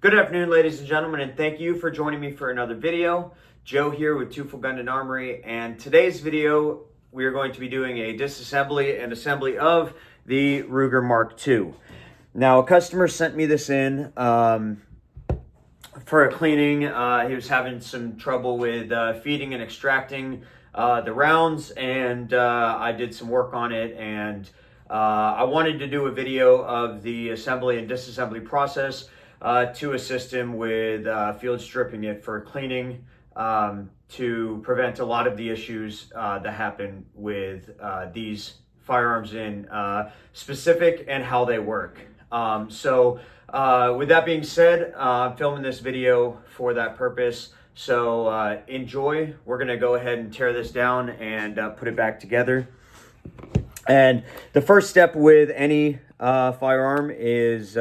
Good afternoon, ladies and gentlemen, and thank you for joining me for another video. Joe here with Twofold Gun and Armory, and today's video we are going to be doing a disassembly and assembly of the Ruger Mark II. Now, a customer sent me this in for a cleaning. He was having some trouble with feeding and extracting the rounds, and I did some work on it, and I wanted to do a video of the assembly and disassembly process to assist him with field stripping it for cleaning, to prevent a lot of the issues that happen with these firearms in specific and how they work. With that being said, I'm filming this video for that purpose. So enjoy. We're going to go ahead and tear this down and put it back together. And the first step with any firearm is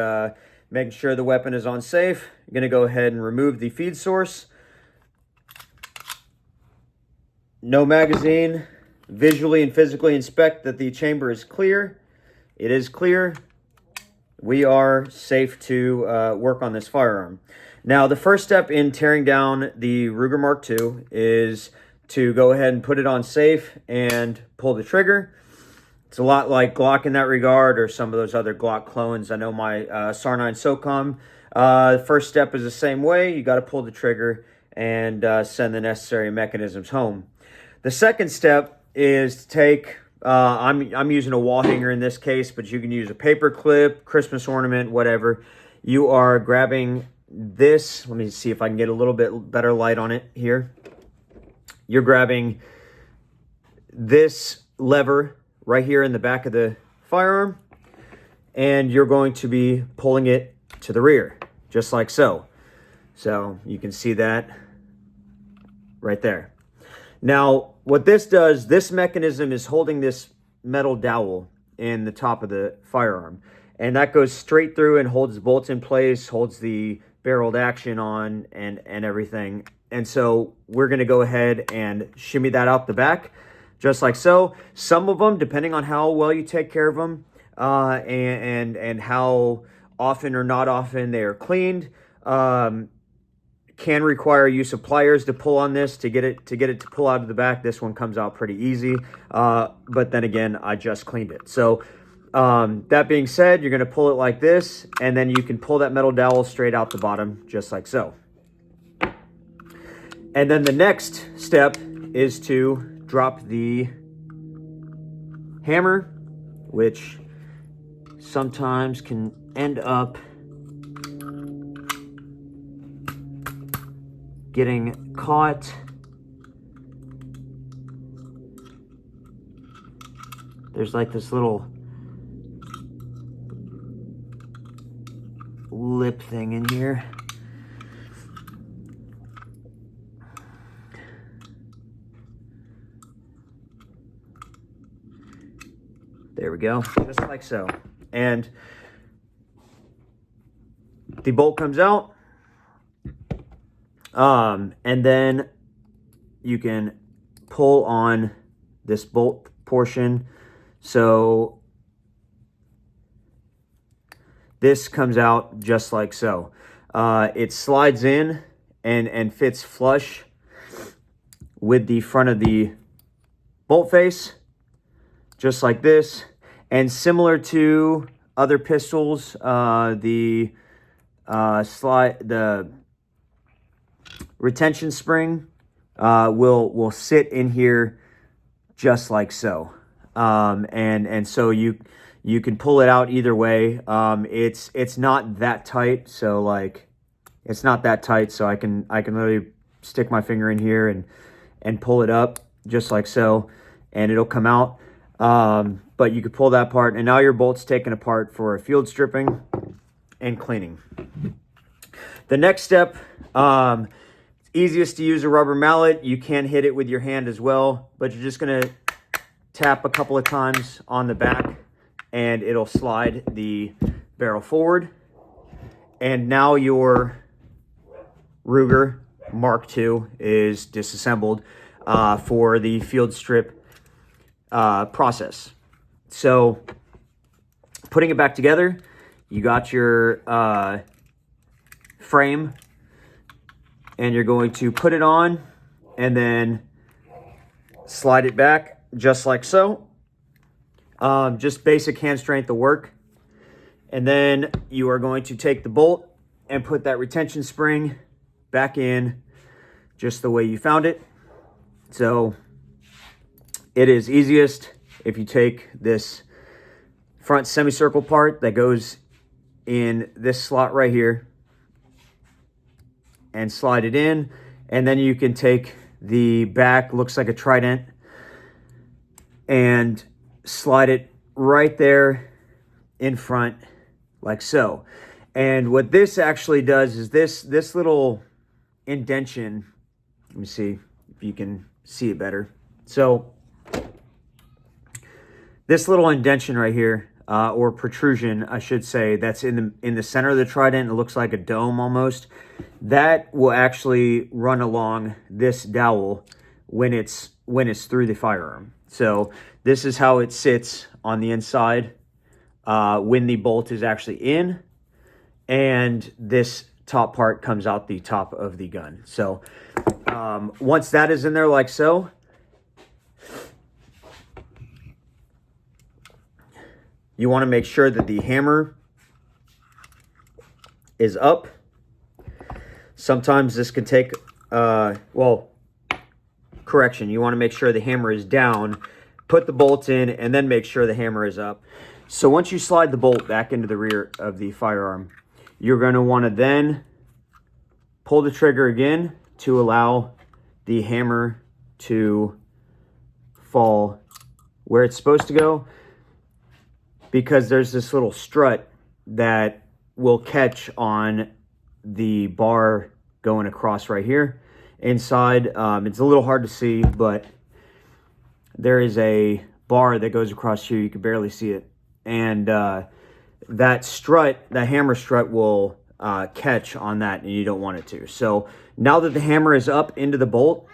making sure the weapon is on safe. You're going to go ahead and remove the feed source. No magazine. Visually and physically inspect that the chamber is clear. It is clear. We are safe to work on this firearm. Now, the first step in tearing down the Ruger Mark II is to go ahead and put it on safe and pull the trigger. It's a lot like Glock in that regard, or some of those other Glock clones. I know my SAR-9 SOCOM. The first step is the same way. You got to pull the trigger and send the necessary mechanisms home. The second step is to take, I'm using a wall hanger in this case, but you can use a paper clip, Christmas ornament, whatever. You are grabbing this. Let me see if I can get a little bit better light on it here. You're grabbing this lever right here in the back of the firearm, and you're going to be pulling it to the rear, just like so. So you can see that right there. Now, what this does, this mechanism is holding this metal dowel in the top of the firearm, and that goes straight through and holds the bolts in place, holds the barreled action on, and everything. And so we're going to go ahead and shimmy that out the back, just like so. Some of them, depending on how well you take care of them and how often or not often they are cleaned, can require use of pliers to pull on this to get it to pull out of the back. This one comes out pretty easy, but then again, I just cleaned it. So that being said, you're going to pull it like this, and then you can pull that metal dowel straight out the bottom, just like so. And then the next step is to drop the hammer, which sometimes can end up getting caught. There's like this little lip thing in here. There we go, just like so. And the bolt comes out. And then you can pull on this bolt portion. So this comes out just like so. It slides in and fits flush with the front of the bolt face, just like this. And similar to other pistols, the retention spring will sit in here just like so. And so you can pull it out either way. It's not that tight, so like it's not that tight, so I can literally stick my finger in here and pull it up just like so, and it'll come out. But you could pull that part, and now your bolt's taken apart for field stripping and cleaning. The next step, easiest to use a rubber mallet. You can hit it with your hand as well, but you're just going to tap a couple of times on the back, and it'll slide the barrel forward. And now your Ruger Mark II is disassembled for the field strip process. So putting it back together, you got your frame, and you're going to put it on and then slide it back just like so. Just basic hand strength will work. And then you are going to take the bolt and put that retention spring back in just the way you found it. So it is easiest if you take this front semicircle part that goes in this slot right here and slide it in, and then you can take the back, looks like a trident, and slide it right there in front like so. And what this actually does is this little indentation, let me see if you can see it better. So this little indentation right here, or protrusion, I should say, that's in the center of the trident, it looks like a dome almost, that will actually run along this dowel when it's through the firearm. So this is how it sits on the inside when the bolt is actually in, and this top part comes out the top of the gun. So once that is in there like so, you want to make sure that the hammer is up. Sometimes this can take, correction, you want to make sure the hammer is down, put the bolt in, and then make sure the hammer is up. So once you slide the bolt back into the rear of the firearm, you're going to want to then pull the trigger again to allow the hammer to fall where it's supposed to go, because there's this little strut that will catch on the bar going across right here inside. It's a little hard to see, but there is a bar that goes across here. You can barely see it. And that strut, that hammer strut, will catch on that, and you don't want it to. So now that the hammer is up into the bolt,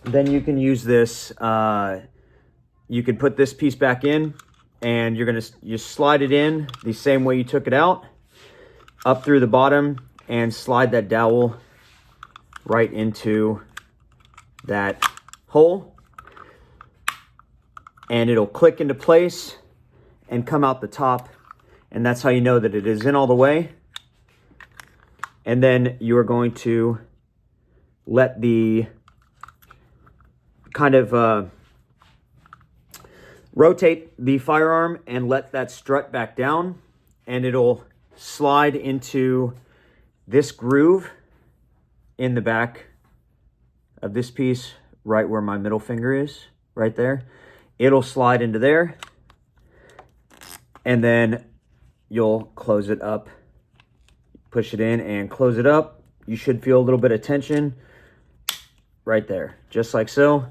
then you can use this. You can put this piece back in, and you're going to just slide it in the same way you took it out, up through the bottom, and slide that dowel right into that hole, and it'll click into place and come out the top, and that's how you know that it is in all the way. And then you are going to let the kind of rotate the firearm and let that strut back down, and it'll slide into this groove in the back of this piece, right where my middle finger is, right there. It'll slide into there, and then you'll close it up, push it in and close it up. You should feel a little bit of tension right there, just like so.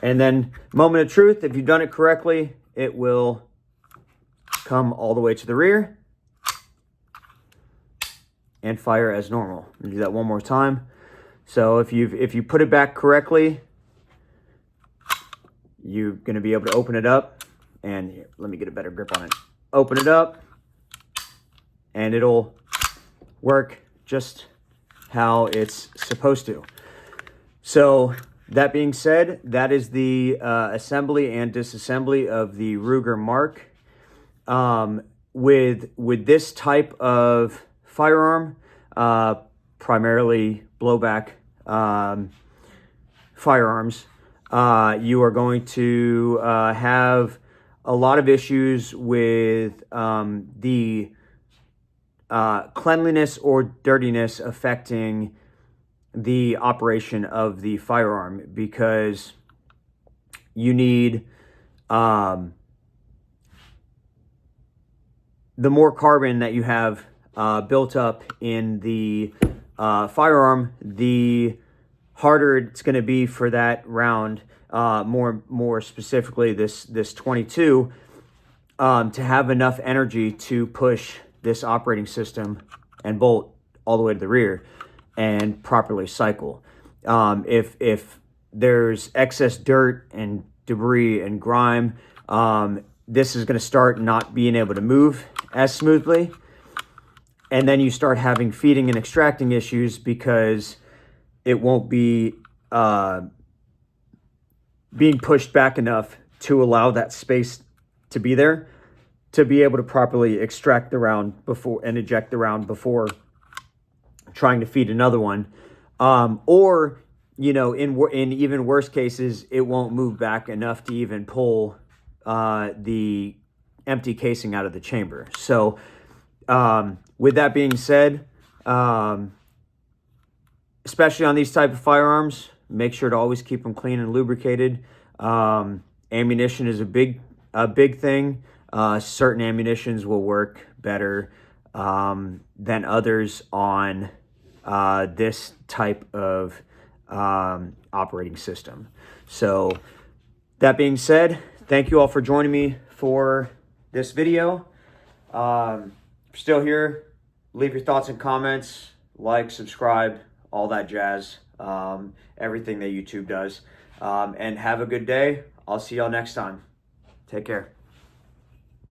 And then, moment of truth, if you've done it correctly, it will come all the way to the rear and fire as normal. Do that one more time. So if you put it back correctly, you're going to be able to open it up. And here, let me get a better grip on it. Open it up, and it'll work just how it's supposed to. So that being said, that is the assembly and disassembly of the Ruger Mark. With this type of firearm, primarily blowback firearms, you are going to have a lot of issues with the cleanliness or dirtiness affecting the operation of the firearm, because you need the more carbon that you have built up in the firearm, the harder it's going to be for that round, more specifically this 22, to have enough energy to push this operating system and bolt all the way to the rear and properly cycle. If there's excess dirt and debris and grime, this is going to start not being able to move as smoothly. and then you start having feeding and extracting issues because it won't be being pushed back enough to allow that space to be there to be able to properly extract the round before and eject the round before trying to feed another one. Or, you know, in even worse cases, it won't move back enough to even pull the empty casing out of the chamber. So with that being said, especially on these type of firearms, make sure to always keep them clean and lubricated. Ammunition is a big thing. Certain ammunitions will work better than others on this type of operating system. So that being said, thank you all for joining me for this video. If you're still here, leave your thoughts and comments, like, subscribe, all that jazz, everything that YouTube does. And have a good day. I'll see y'all next time. Take care.